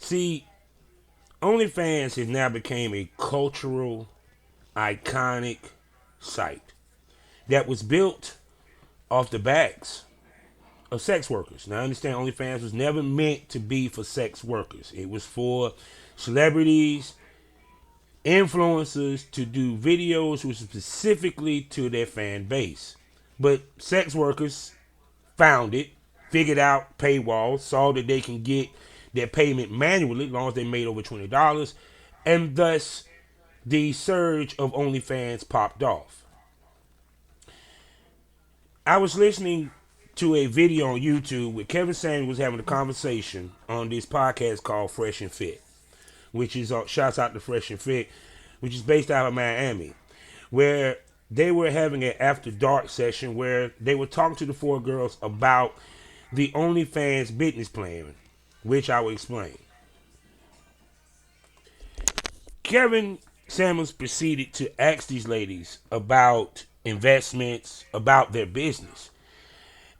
See, OnlyFans has now become a cultural, iconic site that was built off the backs of sex workers. Now, I understand OnlyFans was never meant to be for sex workers. It was for celebrities, influencers to do videos which specifically to their fan base. But sex workers found it, figured out paywalls, saw that they can get their payment manually as long as they made over $20, and thus the surge of OnlyFans popped off. I was listening to a video on YouTube where Kevin Samuels was having a conversation on this podcast called Fresh and Fit, which is shouts out to Fresh and Fit, which is based out of Miami, where they were having an after dark session where they were talking to the four girls about the OnlyFans business plan, which I will explain. Kevin Samuels proceeded to ask these ladies about investments, about their business.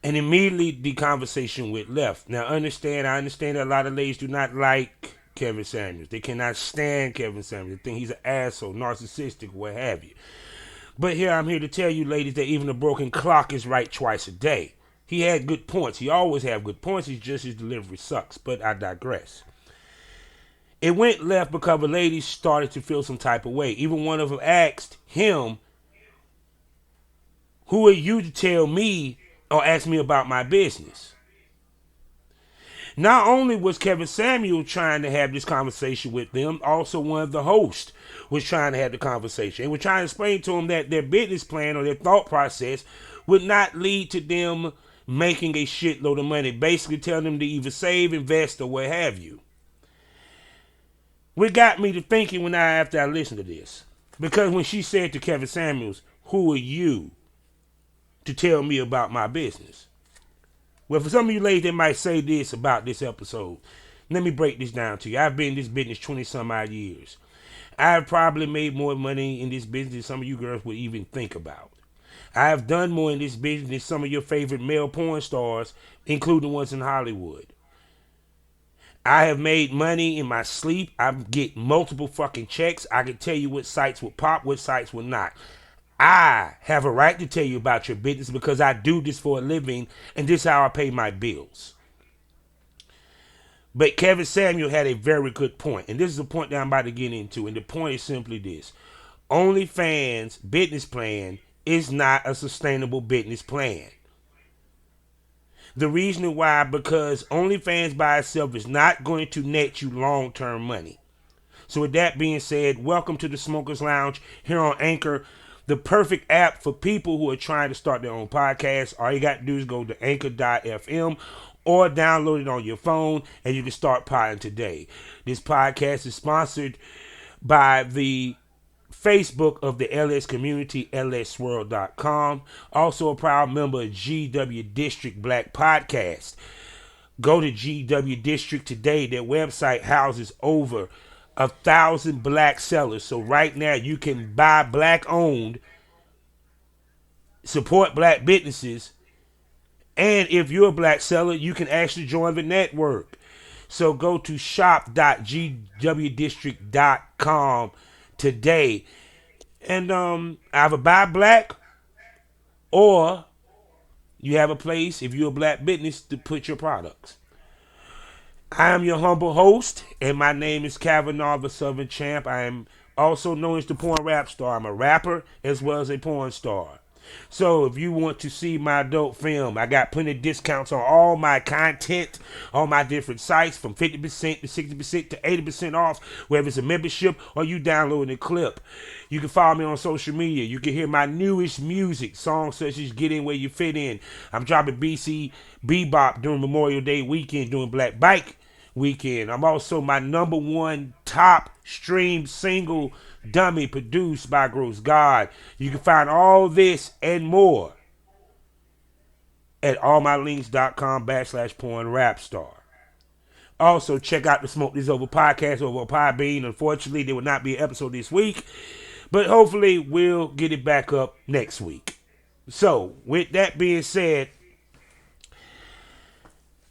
And immediately the conversation went left. Now I understand that a lot of ladies do not like Kevin Samuels. They cannot stand Kevin Samuels. They think he's an asshole, narcissistic, what have you. But here I'm here to tell you ladies that even a broken clock is right twice a day. He had good points. He always had good points. It's just his delivery sucks. But I digress. It went left because the ladies started to feel some type of way. Even one of them asked him, who are you to tell me or ask me about my business? Not only was Kevin Samuel trying to have this conversation with them, also one of the hosts was trying to have the conversation. And was trying to explain to them that their business plan or their thought process would not lead to them making a shitload of money. Basically telling them to either save, invest, or what have you. What got me to thinking after I listened to this? Because when she said to Kevin Samuels, who are you to tell me about my business? Well, for some of you ladies that might say this about this episode, let me break this down to you. I've been in this business 20 some odd years. I've probably made more money in this business than some of you girls would even think about. I have done more in this business than some of your favorite male porn stars, including ones in Hollywood. I have made money in my sleep. I get multiple fucking checks. I can tell you what sites will pop, what sites will not. I have a right to tell you about your business because I do this for a living and this is how I pay my bills. But Kevin Samuel had a very good point, and this is a point that I'm about to get into, and the point is simply this. OnlyFans business plan is not a sustainable business plan. The reason why, because OnlyFans by itself is not going to net you long-term money. So with that being said, welcome to the Smokers Lounge here on Anchor, the perfect app for people who are trying to start their own podcast. All you got to do is go to anchor.fm or download it on your phone and you can start potting today. This podcast is sponsored by the Facebook of the LS community, lsworld.com. Also a proud member of GW District Black Podcast. Go to GW District today. Their website houses over 1,000 black sellers. So right now you can buy black owned, support black businesses, and if you're a black seller, you can actually join the network. So go to shop.gwdistrict.com today and either buy black or you have a place, if you're a black business, to put your products. I am your humble host, and my name is Kavanaugh, the Southern Champ. I am also known as the Porn Rap Star. I'm a rapper as well as a porn star. So if you want to see my adult film, I got plenty of discounts on all my content on my different sites, from 50% to 60% to 80% off, whether it's a membership or you downloading a clip. You can follow me on social media. You can hear my newest music, songs such as Get In Where You Fit In. I'm dropping BC Bebop during Memorial Day weekend, during Black Bike weekend. I'm also my number one top streamed single, Dummy, produced by Gross God. You can find all this and more at allmylinks.com/porn rap star. Also, check out the Smoke This Over podcast over on Podbean. Unfortunately, there will not be an episode this week, but hopefully we'll get it back up next week. So, with that being said,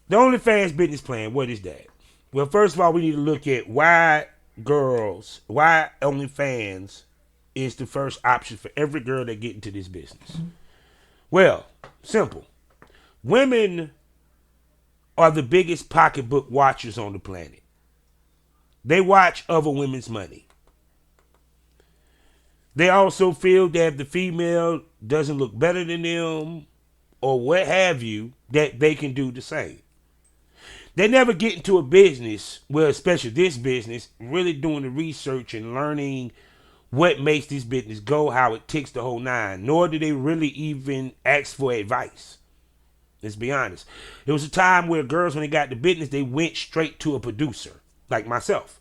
the OnlyFans business plan, what is that? Well, first of all, we need to look at why OnlyFans is the first option for every girl that get into this business. Well, simple. Women are the biggest pocketbook watchers on the planet. They watch other women's money. They also feel that if the female doesn't look better than them or what have you, that they can do the same. They never get into a business, well, especially this business, really doing the research and learning what makes this business go, how it ticks the whole nine, nor do they really even ask for advice. Let's be honest. There was a time where girls, when they got the business, they went straight to a producer, like myself.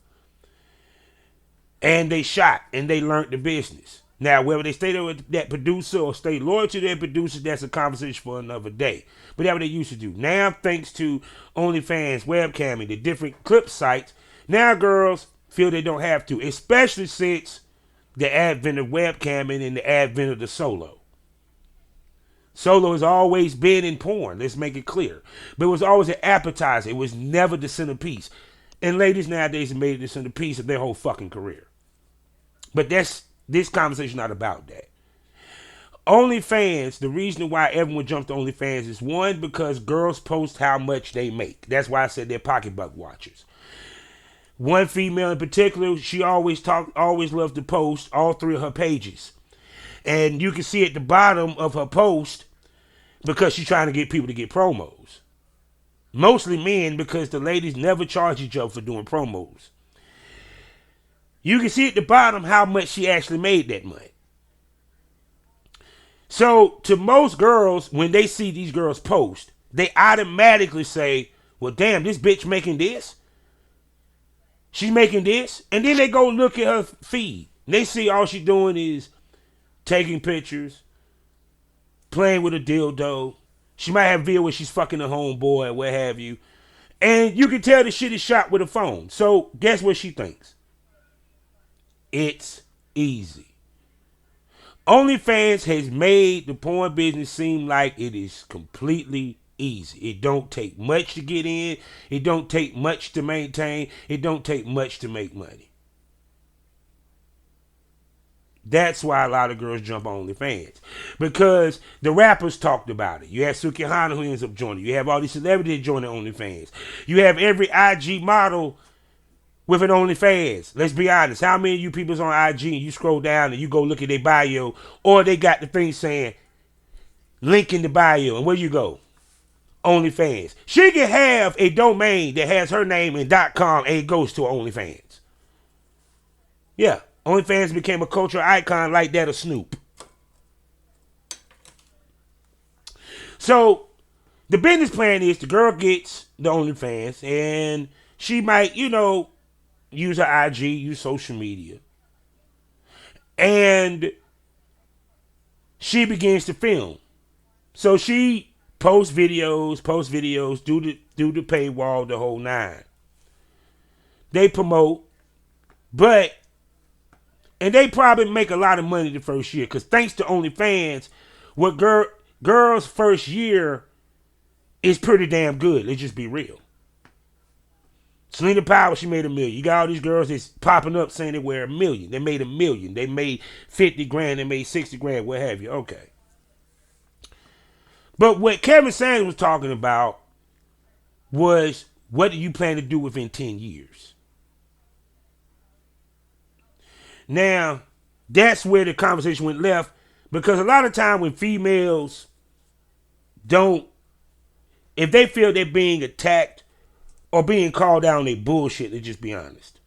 And they shot and they learned the business. Now, whether they stay there with that producer or stay loyal to that producer, that's a conversation for another day. But that's what they used to do. Now, thanks to OnlyFans, webcamming, the different clip sites, now girls feel they don't have to, especially since the advent of webcamming and the advent of the solo. Solo has always been in porn, let's make it clear. But it was always an appetizer. It was never the centerpiece. And ladies nowadays have made it the centerpiece of their whole fucking career. But this conversation not about that. OnlyFans, the reason why everyone jumped to OnlyFans is one, because girls post how much they make. That's why I said they're pocketbook watchers. One female in particular, she always loved to post all three of her pages. And you can see at the bottom of her post, because she's trying to get people to get promos. Mostly men, because the ladies never charge each other for doing promos. You can see at the bottom how much she actually made that month. So to most girls, when they see these girls post, they automatically say, well, damn, this bitch making this? She's making this? And then they go look at her feed. And they see all she's doing is taking pictures, playing with a dildo. She might have video where she's fucking a homeboy or what have you. And you can tell the shit is shot with a phone. So guess what she thinks? It's easy. OnlyFans has made the porn business seem like it is completely easy. It don't take much to get in. It don't take much to maintain. It don't take much to make money. That's why a lot of girls jump on OnlyFans. Because the rappers talked about it. You have Suki Hana who ends up joining. You have all these celebrities joining OnlyFans. You have every IG model with an OnlyFans. Let's be honest. How many of you people's on IG and you scroll down and you go look at their bio, or they got the thing saying, link in the bio, and where you go? OnlyFans. She can have a domain that has her name in .com and it goes to OnlyFans. Yeah. OnlyFans became a cultural icon like that of Snoop. So, the business plan is the girl gets the OnlyFans and she might, use her IG, use social media. And she begins to film. So she posts videos, do the paywall, the whole nine. They promote, and they probably make a lot of money the first year, because thanks to OnlyFans, what girls' first year is pretty damn good. Let's just be real. Selena Powell, she made $1 million. You got all these girls that's popping up saying they wear $1 million. They made $1 million. They made 50 grand. They made 60 grand. What have you? Okay. But what Kevin Sanders was talking about was, what do you plan to do within 10 years? Now, that's where the conversation went left, because a lot of time when females if they feel they're being attacked or being called out on their bullshit, let's just be honest,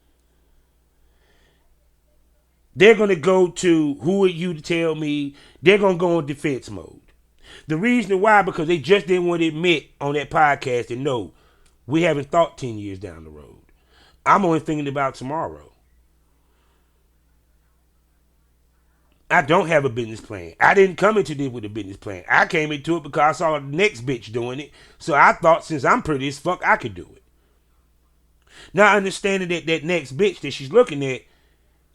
they're going to go to, who are you to tell me? They're going to go in defense mode. The reason why, because they just didn't want to admit on that podcast that, no, we haven't thought 10 years down the road. I'm only thinking about tomorrow. I don't have a business plan. I didn't come into this with a business plan. I came into it because I saw the next bitch doing it. So I thought, since I'm pretty as fuck, I could do it. Now, understanding that next bitch that she's looking at,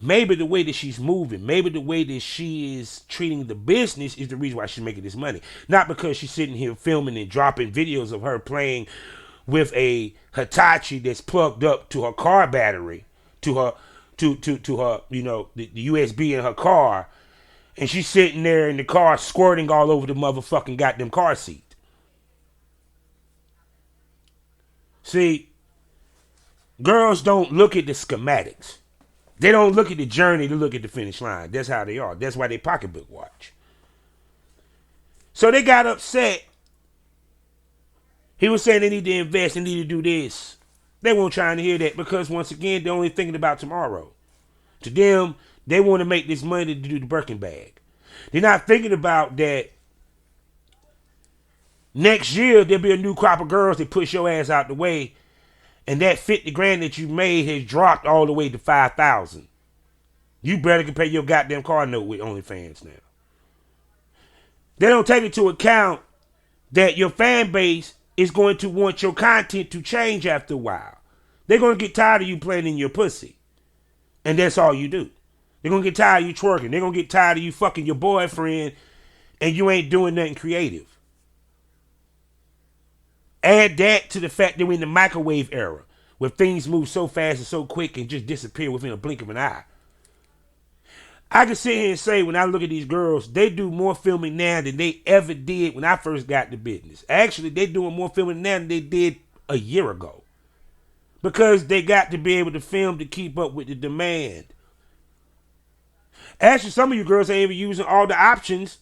maybe the way that she's moving, maybe the way that she is treating the business is the reason why she's making this money. Not because she's sitting here filming and dropping videos of her playing with a Hitachi that's plugged up to her car battery, to her, to her, the USB in her car, and she's sitting there in the car squirting all over the motherfucking goddamn car seat. See, girls don't look at the schematics. They don't look at the journey, they look at the finish line. That's how they are. That's why they pocketbook watch. So they got upset. He was saying they need to invest, they need to do this. They weren't trying to hear that because, once again, they're only thinking about tomorrow. To them, they want to make this money to do the Birkin bag. They're not thinking about that next year there'll be a new crop of girls that push your ass out the way, and that 50 grand that you made has dropped all the way to 5,000. You better can pay your goddamn car note with OnlyFans now. They don't take into account that your fan base is going to want your content to change after a while. They're going to get tired of you playing in your pussy. And that's all you do. They're going to get tired of you twerking. They're going to get tired of you fucking your boyfriend and you ain't doing nothing creative. Add that to the fact that we're in the microwave era, where things move so fast and so quick and just disappear within a blink of an eye. I can sit here and say, when I look at these girls, they do more filming now than they ever did when I first got the business. Actually, they're doing more filming now than they did a year ago. Because they got to be able to film to keep up with the demand. Actually, some of you girls ain't even using all the options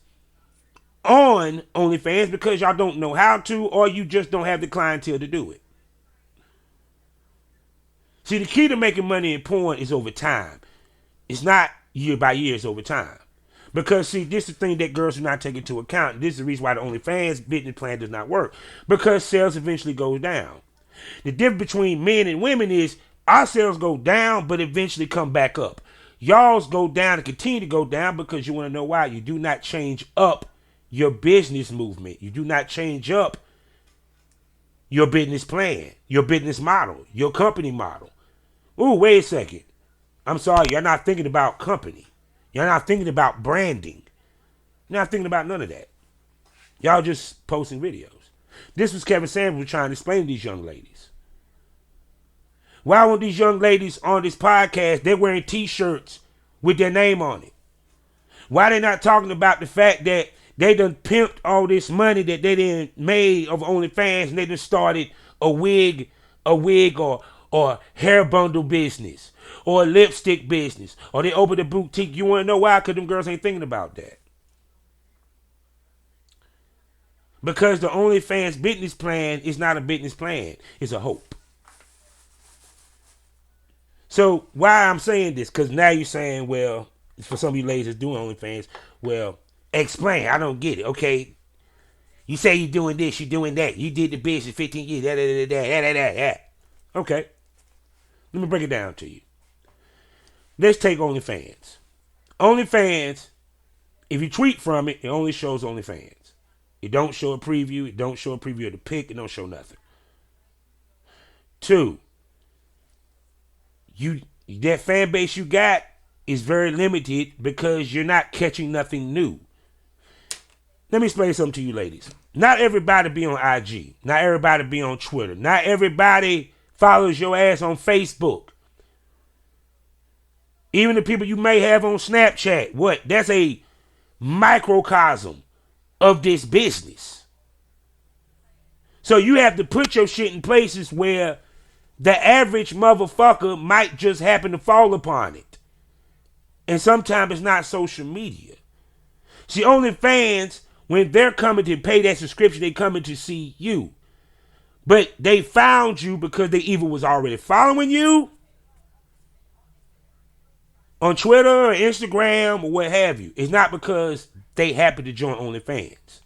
on OnlyFans because y'all don't know how to, or you just don't have the clientele to do it. See, the key to making money in porn is over time. It's not year by year, it's over time. Because, see, this is the thing that girls do not take into account. This is the reason why the OnlyFans business plan does not work. Because sales eventually goes down. The difference between men and women is our sales go down, but eventually come back up. Y'all's go down and continue to go down because you want to know why. You do not change up your business movement. You do not change up your business plan, your business model, your company model. Ooh, wait a second. I'm sorry, you're not thinking about company. You're not thinking about branding. You're not thinking about none of that. Y'all just posting videos. This was Kevin Samuels trying to explain to these young ladies. Why won't these young ladies on this podcast, they're wearing t-shirts with their name on it? Why they not talking about the fact that they done pimped all this money that they done made of OnlyFans, and they done started a wig or hair bundle business or a lipstick business, or they opened a boutique. You want to know why? Because them girls ain't thinking about that. Because the OnlyFans business plan is not a business plan. It's a hope. So why I'm saying this, because now you're saying, well, for some of you ladies that's doing OnlyFans, well, explain. I don't get it. Okay. You say you're doing this, you're doing that. You did the business 15 years. Okay. Let me break it down to you. Let's take OnlyFans. OnlyFans, if you tweet from it, it only shows OnlyFans. It don't show a preview. It don't show a preview of the pic. It don't show nothing. 2, that fan base you got is very limited because you're not catching nothing new. Let me explain something to you ladies. Not everybody be on IG. Not everybody be on Twitter. Not everybody follows your ass on Facebook. Even the people you may have on Snapchat. What? That's a microcosm of this business. So you have to put your shit in places where the average motherfucker might just happen to fall upon it. And sometimes it's not social media. See, OnlyFans, when they're coming to pay that subscription, they coming to see you. But they found you because they either was already following you on Twitter or Instagram or what have you. It's not because they happen to join OnlyFans.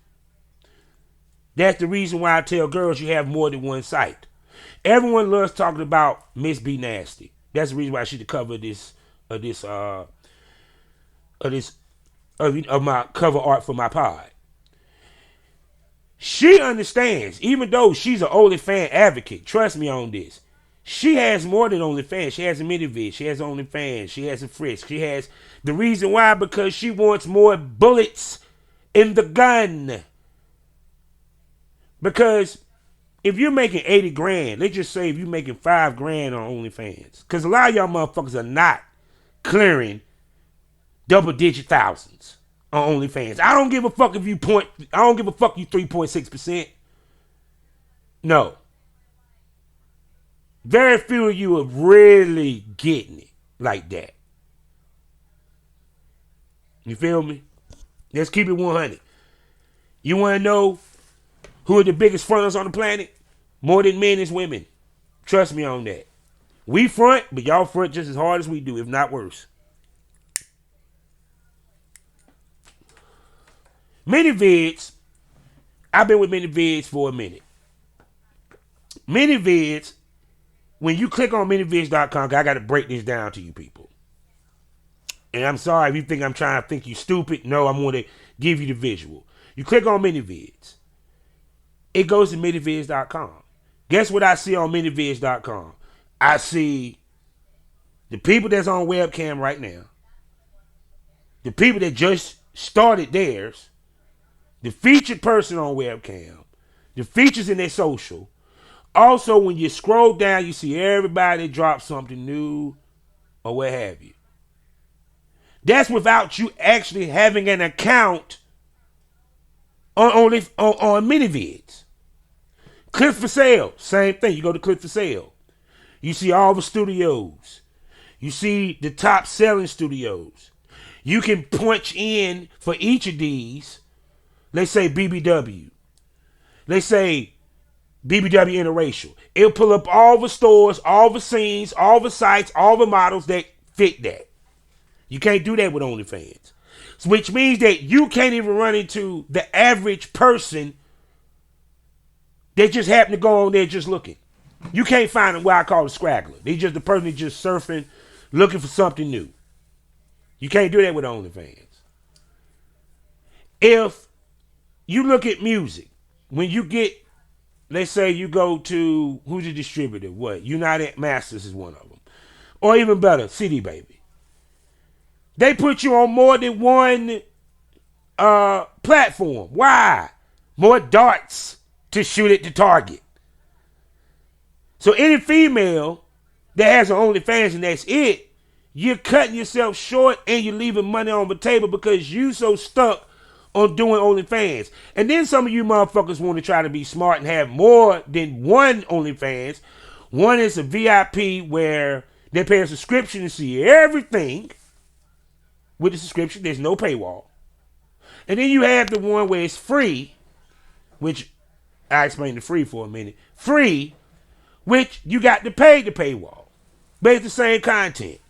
That's the reason why I tell girls you have more than one site. Everyone loves talking about Miss B Nasty. That's the reason why I should cover of my cover art for my pod. She understands, even though she's an OnlyFans advocate. Trust me on this. She has more than OnlyFans. She has a minivid. She has OnlyFans. She has a frisk. She has the reason why, because she wants more bullets in the gun. Because if you're making 80 grand, let's just say if you're making 5 grand on OnlyFans, because a lot of y'all motherfuckers are not clearing double digit thousands on OnlyFans. I don't give a fuck if you I don't give a fuck you 3.6%. No. Very few of you are really getting it like that. You feel me? Let's keep it 100. You want to know who are the biggest fronters on the planet? More than men is women. Trust me on that. We front, but y'all front just as hard as we do, if not worse. ManyVids, I've been with ManyVids for a minute. ManyVids, when you click on ManyVids.com, I got to break this down to you people. And I'm sorry if you think I'm trying to think you stupid. No, I'm going to give you the visual. You click on ManyVids. It goes to ManyVids.com. Guess what I see on ManyVids.com? I see the people that's on webcam right now. The people that just started theirs. The featured person on webcam. The features in their social. Also, when you scroll down, you see everybody drop something new or what have you. That's without you actually having an account on ManyVids. Clip for sale, same thing. You go to clip for sale. You see all the studios. You see the top selling studios. You can punch in for each of these. Let's say BBW. Let's say BBW Interracial. It'll pull up all the stores, all the scenes, all the sites, all the models that fit that. You can't do that with OnlyFans. Which means that you can't even run into the average person that just happen to go on there just looking. You can't find them what I call a scraggler. They just the person that's just surfing, looking for something new. You can't do that with OnlyFans. If you look at music, when you get, let's say you go to, who's the distributor? What? United Masters is one of them. Or even better, CD Baby. They put you on more than one platform. Why? More darts to shoot at the target. So any female that has an OnlyFans and that's it, you're cutting yourself short and you're leaving money on the table because you so stuck on doing OnlyFans. And then some of you motherfuckers want to try to be smart and have more than one OnlyFans. One is a VIP where they pay a subscription to see everything. With the subscription, there's no paywall. And then you have the one where it's free, which I explained the free for a minute. Free, which you got to pay the paywall. But it's the same content.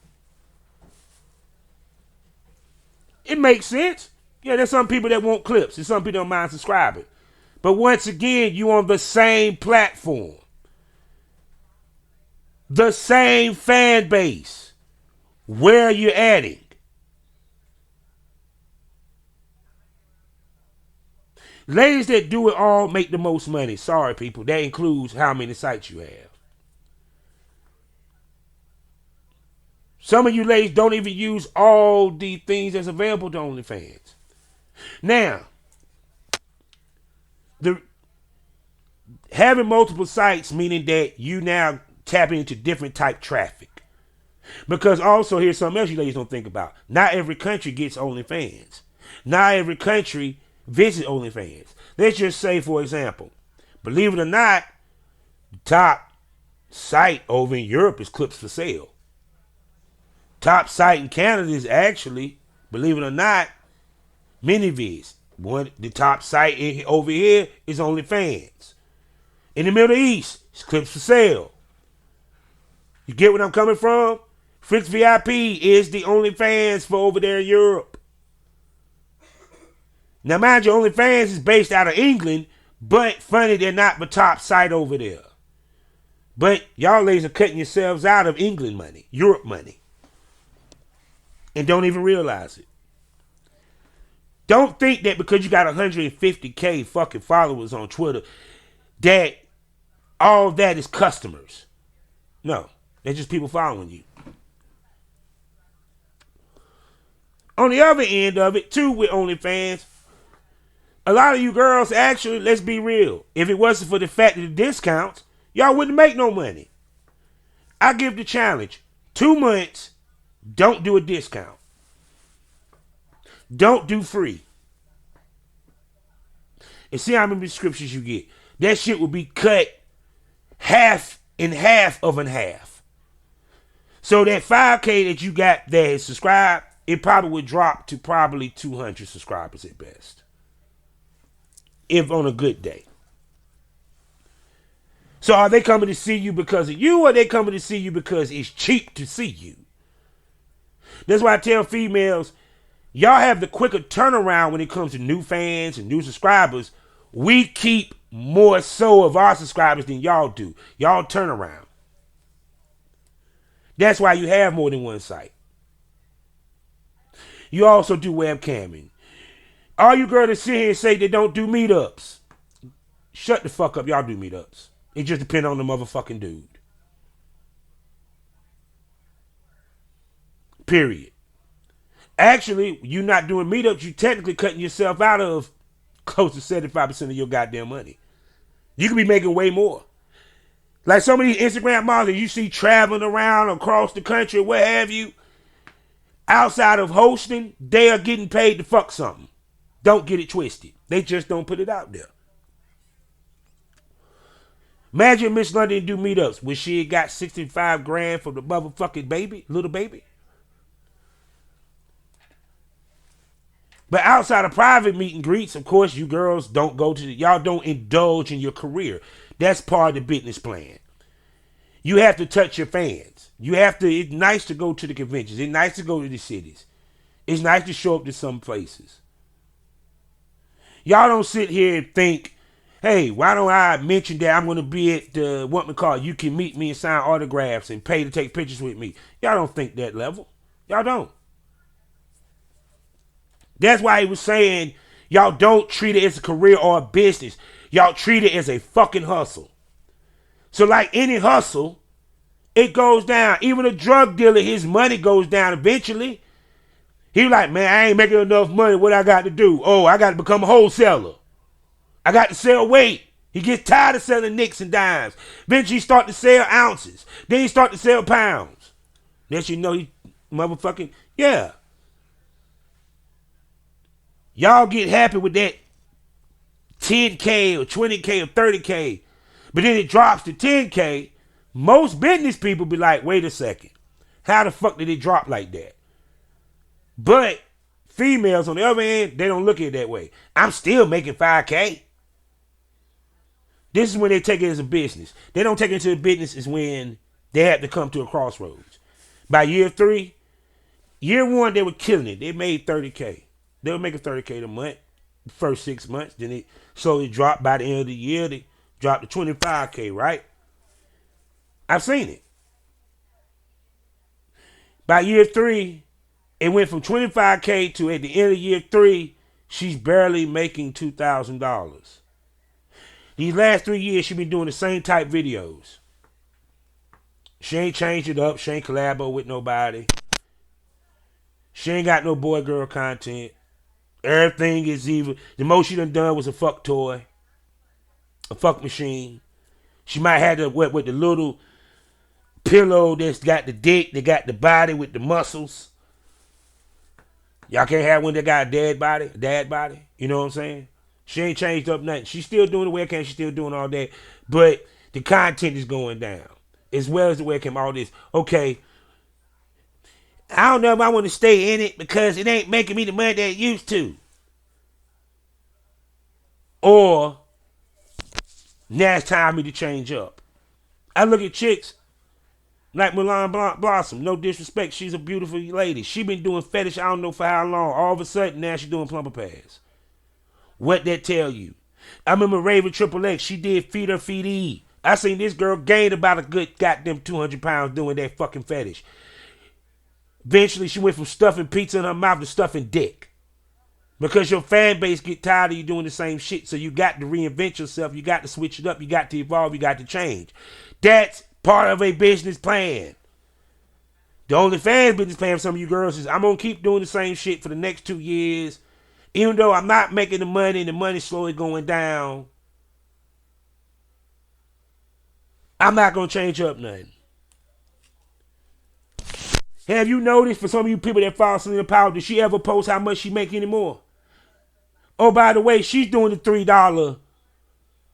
It makes sense. Yeah, there's some people that want clips. There's some people that don't mind subscribing. But once again, you on the same platform. The same fan base. Where are you adding? Ladies that do it all make the most money. Sorry, people. That includes how many sites you have. Some of you ladies don't even use all the things that's available to OnlyFans. Now, having multiple sites meaning that you now tapping into different type traffic. Because also, here's something else you ladies don't think about. Not every country gets OnlyFans. Not every country visit OnlyFans. Let's just say, for example, believe it or not, the top site over in Europe is Clips for Sale. Top site in Canada is actually, believe it or not, ManyVids. The top site over here is OnlyFans. In the Middle East, it's Clips for Sale. You get what I'm coming from? Fritz VIP is the OnlyFans for over there in Europe. Now, mind you, OnlyFans is based out of England, but funny, they're not the top site over there. But y'all ladies are cutting yourselves out of England money, Europe money, and don't even realize it. Don't think that because you got 150K fucking followers on Twitter, that all that is customers. No, they're just people following you. On the other end of it, too, with OnlyFans, A lot of you girls, actually, let's be real. If it wasn't for the fact of the discounts, y'all wouldn't make no money. I give the challenge. 2 months, don't do a discount. Don't do free. And see how many subscriptions you get. That shit will be cut half in half of an half. So that 5K that you got that is subscribed, it probably would drop to probably 200 subscribers at best. If on a good day. So are they coming to see you because of you, or are they coming to see you because it's cheap to see you? That's why I tell females, y'all have the quicker turnaround when it comes to new fans and new subscribers. We keep more so of our subscribers than y'all do. Y'all turn around. That's why you have more than one site. You also do webcamming. All you girls that sit here and say they don't do meetups, shut the fuck up. Y'all do meetups. It just depends on the motherfucking dude. Period. Actually, you not doing meetups, you technically cutting yourself out of close to 75% of your goddamn money. You could be making way more. Like some of these Instagram models that you see traveling around across the country, what have you, outside of hosting, they are getting paid to fuck something. Don't get it twisted. They just don't put it out there. Imagine Miss London do meetups where she got 65 grand for the motherfucking baby, little baby. But outside of private meet and greets, of course, you girls don't go to, y'all don't indulge in your career. That's part of the business plan. You have to touch your fans. You have to, it's nice to go to the conventions. It's nice to go to the cities. It's nice to show up to some places. Y'all don't sit here and think, hey, why don't I mention that I'm going to be at the, what we call, you can meet me and sign autographs and pay to take pictures with me. Y'all don't think that level. Y'all don't. That's why he was saying, y'all don't treat it as a career or a business. Y'all treat it as a fucking hustle. So like any hustle, it goes down. Even a drug dealer, his money goes down eventually. He was like, man, I ain't making enough money. What I got to do? Oh, I got to become a wholesaler. I got to sell weight. He gets tired of selling nicks and dimes. Eventually he start to sell ounces. Then he start to sell pounds. Then you know he motherfucking, yeah. Y'all get happy with that 10K or 20K or 30K. But then it drops to 10K. Most business people be like, wait a second. How the fuck did it drop like that? But females, on the other hand, they don't look at it that way. I'm still making 5K. This is when they take it as a business. They don't take it into a business is when they have to come to a crossroads. By year 3, year 1, they were killing it. They made 30K. They were making 30K a month, the first 6 months. Then it slowly dropped. By the end of the year, they dropped to 25K, right? I've seen it. By year 3, it went from 25K to at the end of year 3, she's barely making $2,000. These last 3 years, she's been doing the same type videos. She ain't changed it up. She ain't collabo with nobody. She ain't got no boy-girl content. Everything is even. The most she done was a fuck toy. A fuck machine. She might have the with the little pillow that's got the dick, that got the body with the muscles. Y'all can't have one that got a dad body. You know what I'm saying? She ain't changed up nothing. She's still doing the webcam. She's still doing all that. But the content is going down. As well as the webcam, all this. Okay. I don't know if I want to stay in it because it ain't making me the money that it used to. Or now it's time for me to change up. I look at chicks like Milan Blossom. No disrespect. She's a beautiful lady. She been doing fetish I don't know for how long. All of a sudden now she's doing plumber pads. What that tell you? I remember Raven Triple X. She did Feed Her Feed E. I seen this girl gained about a good goddamn 200 pounds doing that fucking fetish. Eventually, she went from stuffing pizza in her mouth to stuffing dick. Because your fan base get tired of you doing the same shit. So you got to reinvent yourself. You got to switch it up. You got to evolve. You got to change. That's part of a business plan. The Onlyfans business plan for some of you girls is I'm going to keep doing the same shit for the next 2 years. Even though I'm not making the money and the money's slowly going down, I'm not going to change up nothing. Have you noticed for some of you people that follow Selena Powell, did she ever post how much she make anymore? Oh, by the way, she's doing the $3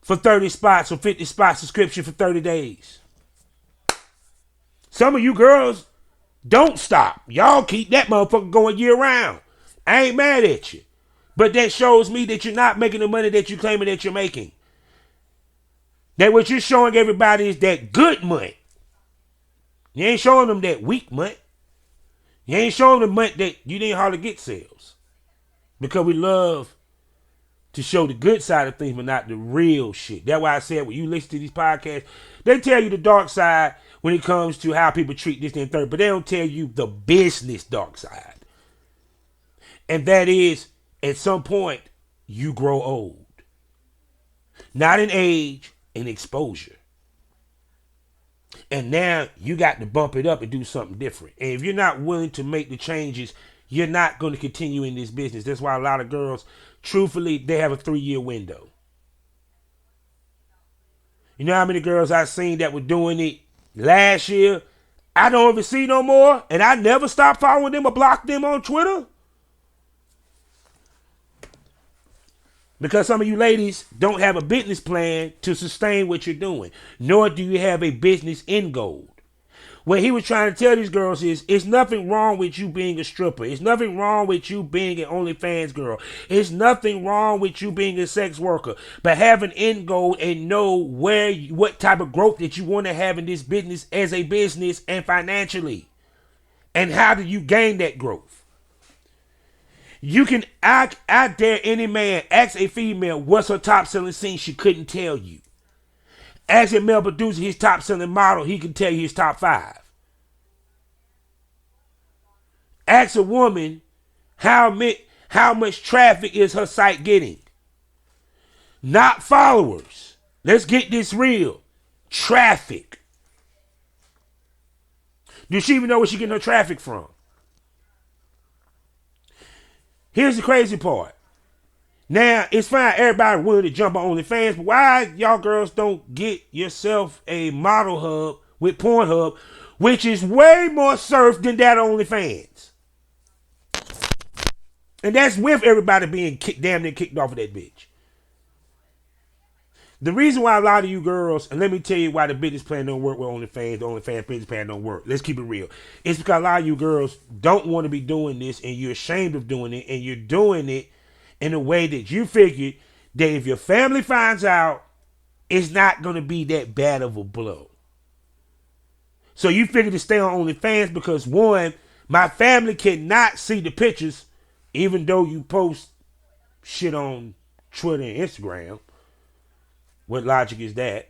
for 30 spots or 50 spot subscription for 30 days. Some of you girls don't stop. Y'all keep that motherfucker going year round. I ain't mad at you. But that shows me that you're not making the money that you're claiming that you're making. That what you're showing everybody is that good money. You ain't showing them that weak money. You ain't showing them money that you didn't hardly get sales. Because we love to show the good side of things, but not the real shit. That's why I said when you listen to these podcasts, they tell you the dark side when it comes to how people treat this and third, but they don't tell you the business dark side. And that is, at some point, you grow old. Not in age, in exposure. And now you got to bump it up and do something different. And if you're not willing to make the changes, you're not going to continue in this business. That's why a lot of girls, truthfully, they have a 3-year window. You know how many girls I've seen that were doing it last year? I don't ever see no more. And I never stopped following them or blocked them on Twitter. Because some of you ladies don't have a business plan to sustain what you're doing. Nor do you have a business end goal. What he was trying to tell these girls is, it's nothing wrong with you being a stripper. It's nothing wrong with you being an OnlyFans girl. It's nothing wrong with you being a sex worker. But have an end goal and know what type of growth that you want to have in this business as a business and financially. And how do you gain that growth? You can, I dare any man ask a female what's her top selling scene, she couldn't tell you. Ask a male producer his top selling model, he can tell you his top 5. Ask a woman how much traffic is her site getting. Not followers. Let's get this real. Traffic. Does she even know where she's getting her traffic from? Here's the crazy part. Now, it's fine, everybody willing to jump on OnlyFans, but why y'all girls don't get yourself a model hub with Pornhub, which is way more surfed than that OnlyFans? And that's with everybody being damn near kicked off of that bitch. The reason why a lot of you girls, and let me tell you why the business plan don't work with OnlyFans, the OnlyFans business plan don't work. Let's keep it real. It's because a lot of you girls don't want to be doing this, and you're ashamed of doing it, and you're doing it in a way that you figured that if your family finds out, it's not going to be that bad of a blow. So you figured to stay on OnlyFans because, one, my family cannot see the pictures, even though you post shit on Twitter and Instagram. What logic is that?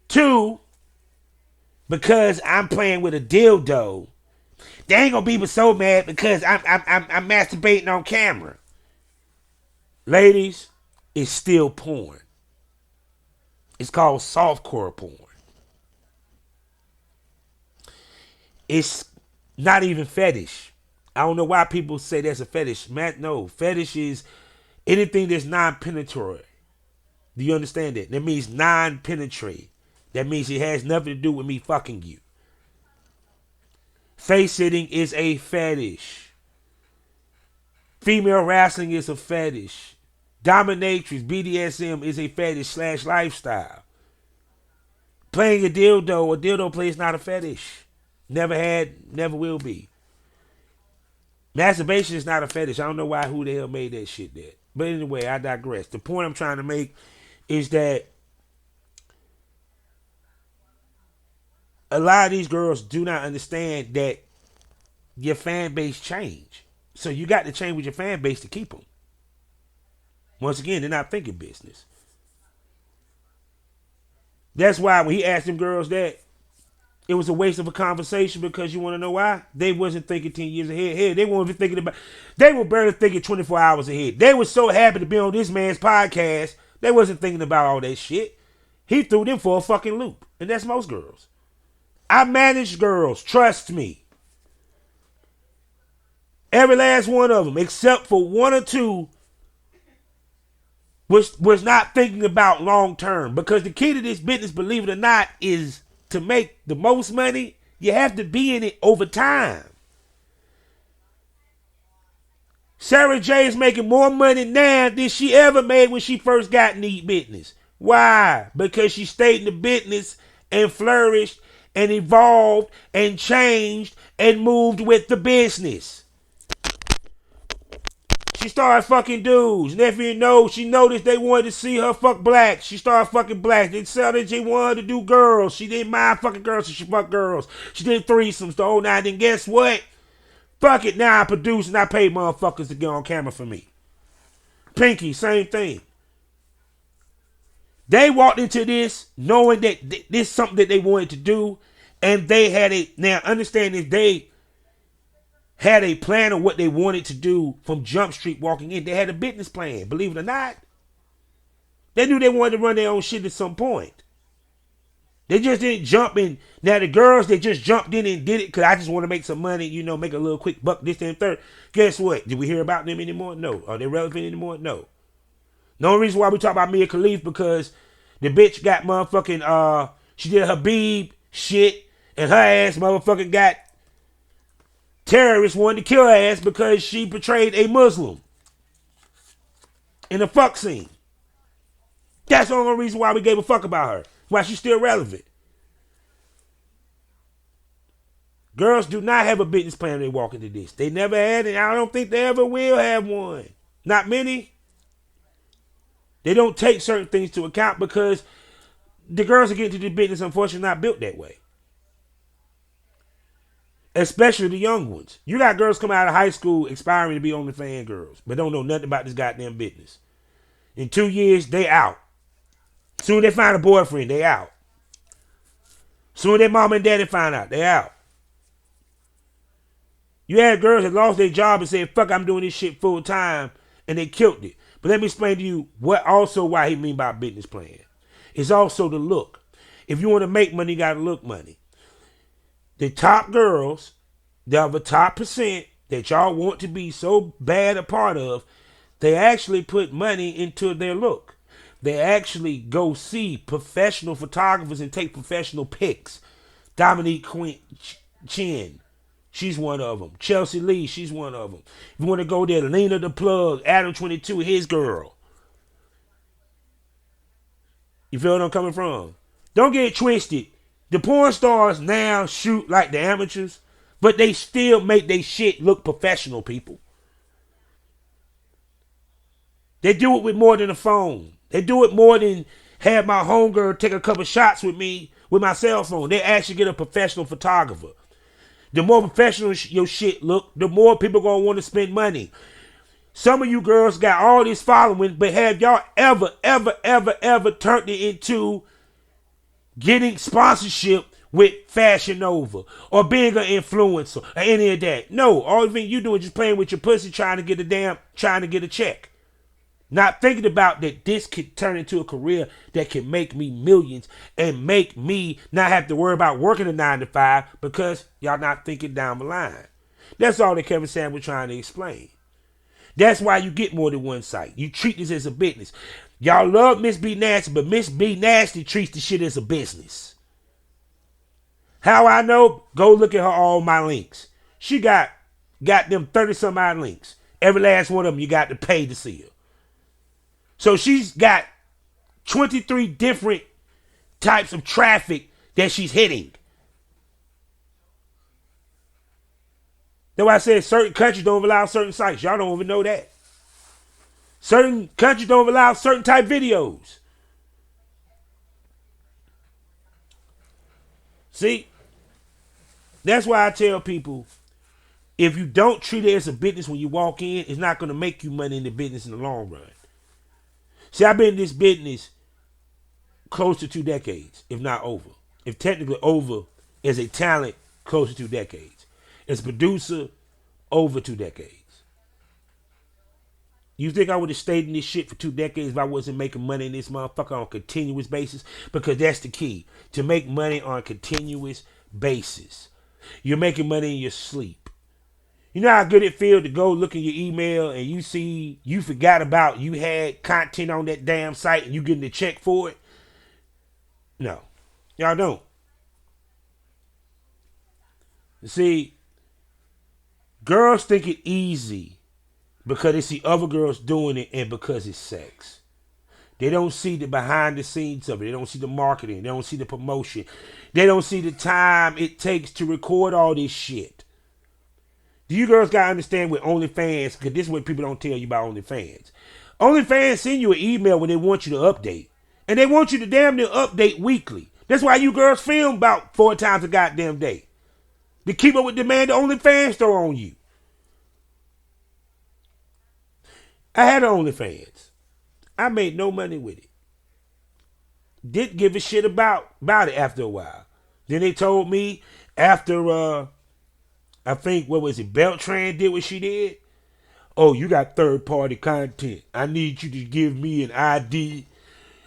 2, because I'm playing with a dildo, they ain't gonna be so mad because I'm masturbating on camera. Ladies, it's still porn. It's called softcore porn. It's not even fetish. I don't know why people say that's a fetish. Man, no, fetish is anything that's non-penetratory. Do you understand that? That means non-penetrate. That means it has nothing to do with me fucking you. Face sitting is a fetish. Female wrestling is a fetish. Dominatrix, BDSM is a fetish / lifestyle. Playing a dildo play is not a fetish. Never had, never will be. Masturbation is not a fetish. I don't know who the hell made that shit there. But anyway, I digress. The point I'm trying to make is that a lot of these girls do not understand that your fan base change. So you got to change with your fan base to keep them. Once again, they're not thinking business. That's why when he asked them girls that, it was a waste of a conversation, because you want to know why? They wasn't thinking 10 years ahead. Hell, they weren't even thinking about, they were barely thinking 24 hours ahead. They were so happy to be on this man's podcast, they wasn't thinking about all that shit. He threw them for a fucking loop. And that's most girls. I manage girls. Trust me. Every last one of them, except for one or two, was not thinking about long term. Because the key to this business, believe it or not, is to make the most money. You have to be in it over time. Sarah J is making more money now than she ever made when she first got in the business. Why? Because she stayed in the business and flourished and evolved and changed and moved with the business. She started fucking dudes. And if you know, she noticed they wanted to see her fuck black. She started fucking black. They said that she wanted to do girls. She didn't mind fucking girls, so she fucked girls. She did threesomes the whole night. Then guess what? Fuck it, now I produce and I pay motherfuckers to get on camera for me. Pinky, same thing. They walked into this knowing that this is something that they wanted to do, and they had now understand this, they had a plan of what they wanted to do from Jump Street walking in. They had a business plan, believe it or not. They knew they wanted to run their own shit at some point. They just didn't jump in. Now the girls, they just jumped in and did it because I just want to make some money, make a little quick buck, this and third. Guess what? Did we hear about them anymore? No. Are they relevant anymore? No. The only reason why we talk about Mia Khalifa because the bitch got motherfucking, she did Habib shit and her ass motherfucking got terrorists wanting to kill her ass because she portrayed a Muslim in a fuck scene. That's the only reason why we gave a fuck about her. Why she's still relevant. Girls do not have a business plan when they walk into this. They never had it. I don't think they ever will have one. Not many. They don't take certain things into account because the girls that get into the business, unfortunately, not built that way. Especially the young ones. You got girls coming out of high school aspiring to be OnlyFans girls, but don't know nothing about this goddamn business. In 2 years, they out. Soon they find a boyfriend, they out. Soon their mom and daddy find out, they out. You had girls that lost their job and said, fuck, I'm doing this shit full time, and they killed it. But let me explain to you why he mean by business plan. It's also the look. If you want to make money, you got to look money. The top girls, the top percent that y'all want to be so bad a part of, they actually put money into their look. They actually go see professional photographers and take professional pics. Dominique Chin, she's one of them. Chelsea Lee, she's one of them. If you want to go there, Lena the Plug, Adam 22, his girl. You feel what I'm coming from? Don't get it twisted. The porn stars now shoot like the amateurs, but they still make their shit look professional, people. They do it with more than a phone. They do it more than have my homegirl take a couple shots with me with my cell phone. They actually get a professional photographer. The more professional your shit look, the more people going to want to spend money. Some of you girls got all this following, but have y'all ever turned it into getting sponsorship with Fashion Nova or being an influencer or any of that? No, all the thing you doing is just playing with your pussy trying to get a check. Not thinking about that this could turn into a career that can make me millions and make me not have to worry about working a 9 to 5 because y'all not thinking down the line. That's all that Kevin Sam was trying to explain. That's why you get more than one site. You treat this as a business. Y'all love Miss B Nasty, but Miss B Nasty treats the shit as a business. How I know? Go look at her all my links. She got them 30 some odd links. Every last one of them you got to pay to see her. So she's got 23 different types of traffic that she's hitting. That's why I said certain countries don't allow certain sites. Y'all don't even know that. Certain countries don't allow certain type videos. See? That's why I tell people, if you don't treat it as a business when you walk in, it's not going to make you money in the business in the long run. See, I've been in this business close to 2 decades, if not over. If technically over as a talent, close to 2 decades. As a producer, over 2 decades. You think I would have stayed in this shit for 2 decades if I wasn't making money in this motherfucker on a continuous basis? Because that's the key. To make money on a continuous basis. You're making money in your sleep. You know how good it feels to go look in your email and you see you forgot about you had content on that damn site and you getting the check for it? No. Y'all don't. See, girls think it easy because they see other girls doing it and because it's sex. They don't see the behind the scenes of it. They don't see the marketing. They don't see the promotion. They don't see the time it takes to record all this shit. You girls gotta understand with OnlyFans, because this is what people don't tell you about OnlyFans. OnlyFans send you an email when they want you to update. And they want you to damn near update weekly. That's why you girls film about 4 times a goddamn day. To keep up with demand, the OnlyFans throw on you. I had an OnlyFans. I made no money with it. Didn't give a shit about it after a while. Then they told me after I think, what was it, Beltran did what she did? Oh, you got third-party content. I need you to give me an ID.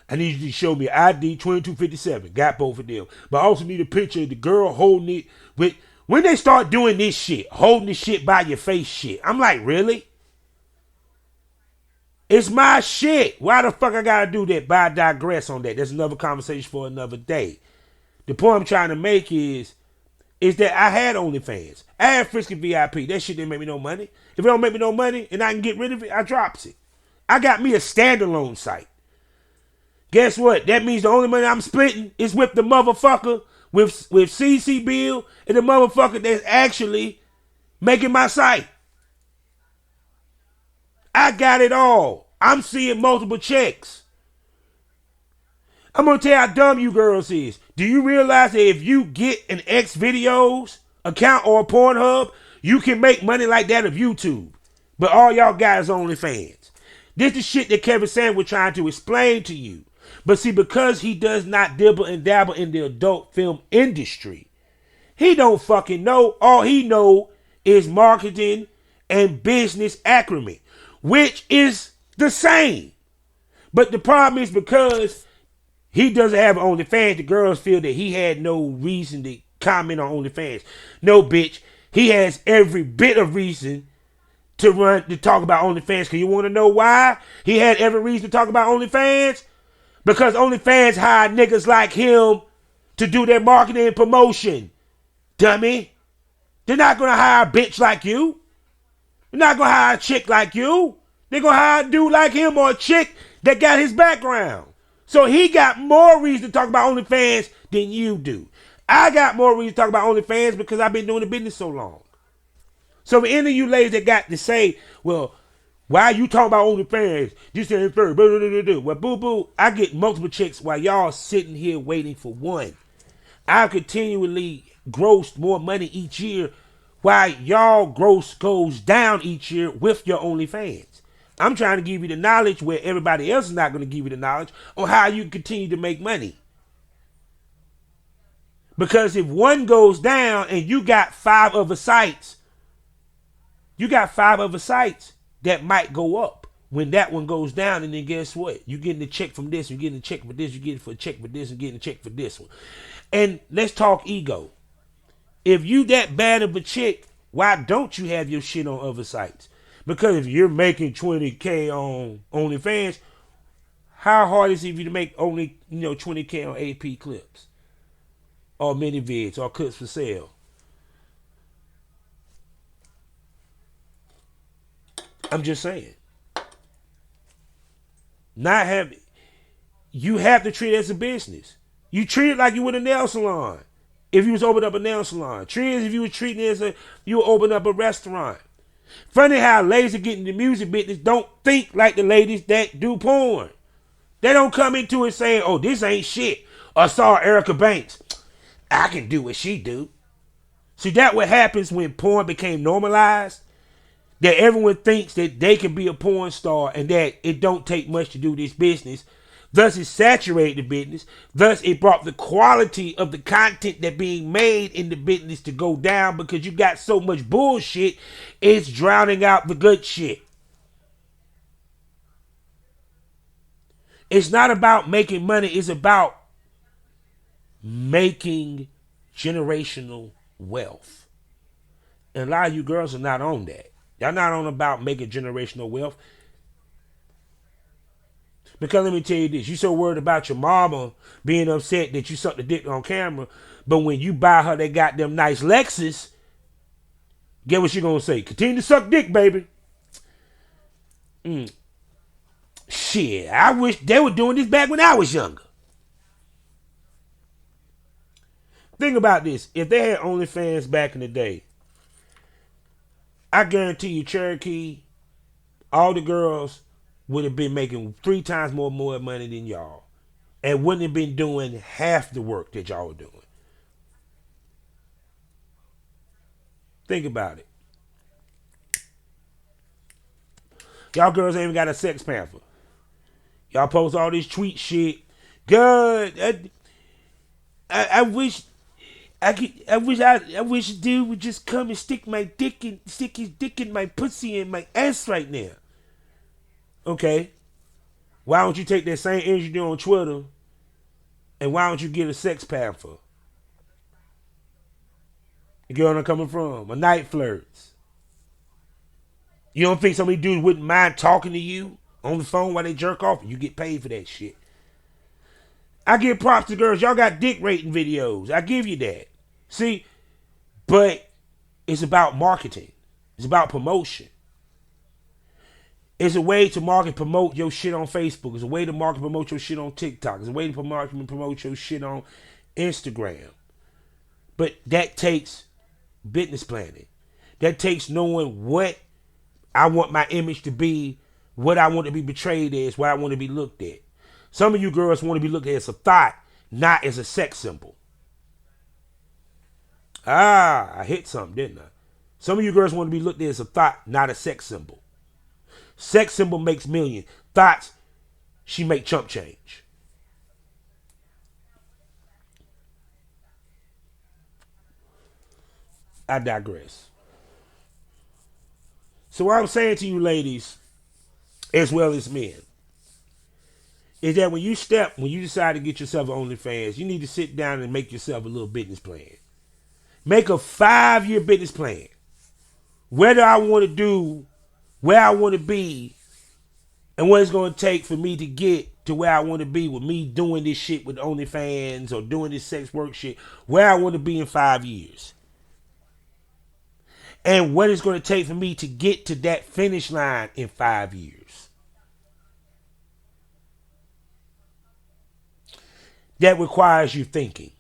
I need you to show me ID 2257. Got both of them. But I also need a picture of the girl holding it. With when they start doing this shit, holding the shit by your face shit, I'm like, really? It's my shit. Why the fuck I gotta do that? But I digress on that. That's another conversation for another day. The point I'm trying to make is that I had OnlyFans. I had Frisky VIP. That shit didn't make me no money. If it don't make me no money and I can get rid of it, I drops it. I got me a standalone site. Guess what? That means the only money I'm splitting is with the motherfucker, with CC Bill and the motherfucker that's actually making my site. I got it all. I'm seeing multiple checks. I'm going to tell you how dumb you girls is. Do you realize that if you get an X videos account or a Pornhub, you can make money like that of YouTube? But all y'all guys are OnlyFans. This is shit that Kevin Sanders was trying to explain to you. But see, because he does not dibble and dabble in the adult film industry, he don't fucking know. All he know is marketing and business acumen, which is the same. But the problem is because he doesn't have OnlyFans, the girls feel that he had no reason to comment on OnlyFans. No, bitch. He has every bit of reason to talk about OnlyFans. Because you want to know why he had every reason to talk about OnlyFans? Because OnlyFans hired niggas like him to do their marketing and promotion. Dummy. They're not going to hire a bitch like you. They're not going to hire a chick like you. They're going to hire a dude like him or a chick that got his background. So he got more reason to talk about OnlyFans than you do. I got more reason to talk about OnlyFans because I've been doing the business so long. So for any of you ladies that got to say, well, why you talking about OnlyFans? This ain't fair. Well, boo-boo, I get multiple checks while y'all sitting here waiting for one. I continually gross more money each year while y'all gross goes down each year with your OnlyFans. I'm trying to give you the knowledge where everybody else is not going to give you the knowledge on how you can continue to make money. Because if one goes down and you got 5 other sites, that might go up when that one goes down. And then guess what? You're getting a check from this, you're getting a check for this, you're getting a check for this, and getting a check for this one. And let's talk ego. If you that bad of a chick, why don't you have your shit on other sites? Because if you're making $20K on OnlyFans, how hard is it for you to make only $20K on AP clips or mini vids or clips for sale? I'm just saying. You have to treat it as a business. You treat it like you would a nail salon. If you was opening up a nail salon, treat it as if you were treating it as you would open up a restaurant. Funny how ladies that get in the music business don't think like the ladies that do porn. They don't come into it saying, oh, this ain't shit. Or saw Erica Banks. I can do what she do. See, that's what happens when porn became normalized. That everyone thinks that they can be a porn star and that it don't take much to do this business. Thus, it saturated the business. Thus, it brought the quality of the content that being made in the business to go down because you got so much bullshit, it's drowning out the good shit. It's not about making money. It's about making generational wealth. And a lot of you girls are not on that. Y'all not on about making generational wealth. Because let me tell you this, you so worried about your mama being upset that you sucked the dick on camera, but when you buy her that goddamn nice Lexus, get what she gonna say? Continue to suck dick, baby. Shit, I wish they were doing this back when I was younger. Think about this. If they had OnlyFans back in the day, I guarantee you Cherokee, all the girls would have been making 3 times more money than y'all. And wouldn't have been doing half the work that y'all were doing. Think about it. Y'all girls ain't even got a sex pamphlet. Y'all post all this tweet shit. God, I wish I wish a dude would just come and stick his dick in my pussy and my ass right now. Okay. Why don't you take that same energy you do on Twitter and why don't you get a sex pamphlet? You get where I'm coming from? A night flirts. You don't think some of these dudes wouldn't mind talking to you on the phone while they jerk off? You get paid for that shit. I give props to girls. Y'all got dick rating videos. I give you that. See, but it's about marketing. It's about promotion. It's a way to market promote your shit on Facebook. It's a way to market promote your shit on TikTok. It's a way to market promote your shit on Instagram. But that takes business planning. That takes knowing what I want my image to be, what I want to be portrayed as, what I want to be looked at. Some of you girls want to be looked at as a thought, not as a sex symbol. I hit something, didn't I? Some of you girls want to be looked at as a thought, not a sex symbol. Sex symbol makes millions. Thoughts, she make chump change. I digress. So what I'm saying to you ladies, as well as men, is that when you decide to get yourself an OnlyFans, you need to sit down and make yourself a little business plan. Make a 5-year business plan. Where do I want to do, where I want to be, and what it's going to take for me to get to where I want to be with me doing this shit with OnlyFans or doing this sex work shit, where I want to be in 5 years. And what it's going to take for me to get to that finish line in 5 years. That requires you thinking.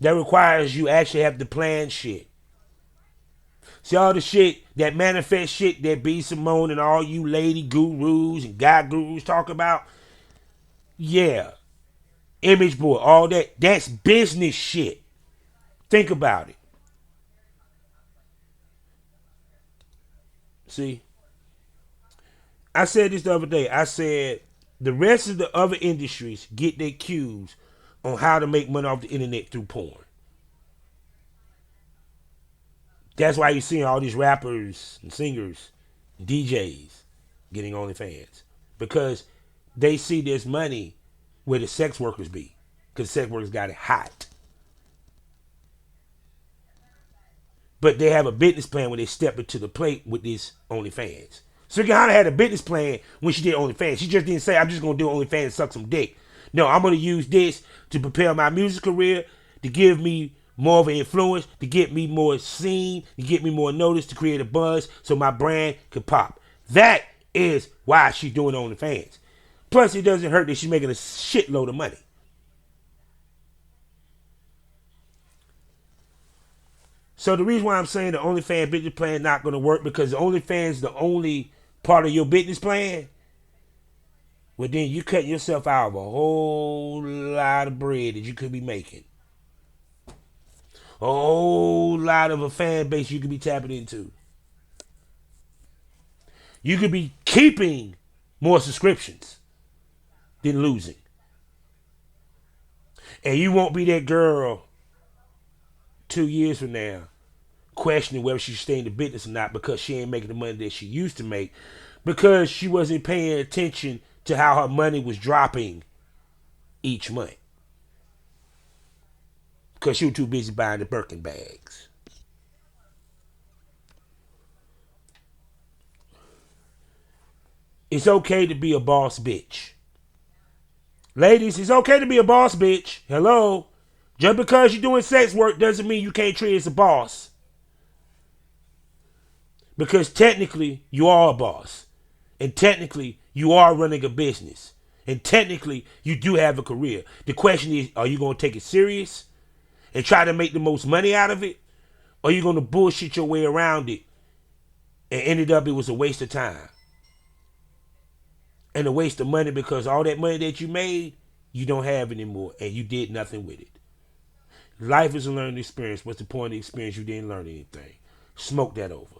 That requires you actually have to plan shit. See all the shit, that manifest shit that B. Simone and all you lady gurus and guy gurus talk about? Yeah. Image board, all that. That's business shit. Think about it. See? I said this the other day. I said the rest of the other industries get their cues on how to make money off the internet through porn. That's why you're seeing all these rappers and singers, and DJs getting OnlyFans. Because they see there's money where the sex workers be. Because sex workers got it hot. But they have a business plan when they step into the plate with these OnlyFans. So Rihanna had a business plan when she did OnlyFans. She just didn't say, I'm just going to do OnlyFans and suck some dick. No, I'm going to use this to propel my music career, to give me more of an influence, to get me more seen, to get me more notice, to create a buzz so my brand could pop. That is why she's doing OnlyFans. Plus, it doesn't hurt that she's making a shitload of money. So the reason why I'm saying the OnlyFans business plan is not going to work, because the OnlyFans is the only part of your business plan, well then you cut yourself out of a whole lot of bread that you could be making. A whole lot of a fan base you could be tapping into. You could be keeping more subscriptions than losing. And you won't be that girl 2 years from now questioning whether she should stay in the business or not because she ain't making the money that she used to make, because she wasn't paying attention to how her money was dropping each month because she was too busy buying the Birkin bags. It's okay to be a boss bitch. Ladies, it's okay to be a boss bitch. Hello. Just because you're doing sex work doesn't mean you can't treat as a boss. Because technically, you are a boss. And technically, you are running a business. And technically, you do have a career. The question is, are you going to take it serious and try to make the most money out of it? Or are you going to bullshit your way around it and ended up it was a waste of time? And a waste of money because all that money that you made, you don't have anymore and you did nothing with it. Life is a learning experience. What's the point of the experience? You didn't learn anything. Smoke that over.